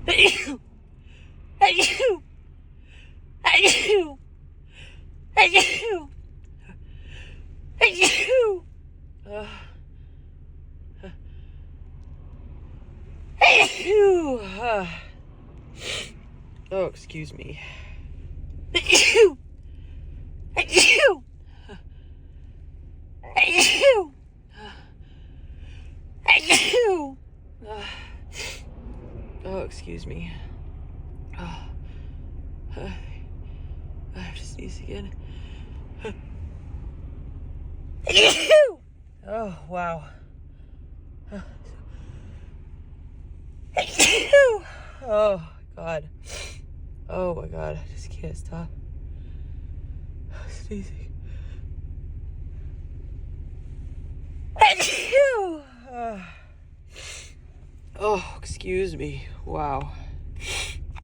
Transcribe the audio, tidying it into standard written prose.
Achoo! Achoo! Achoo! Achoo! Achoo! Achoo! Oh, excuse me. Achoo! Achoo! Achoo! Achoo! Oh, excuse me. I have to sneeze again. Achoo! Oh, wow. Achoo! Oh, God. Oh, my God. I just can't stop sneezing. Achoo! Oh, excuse me. Wow.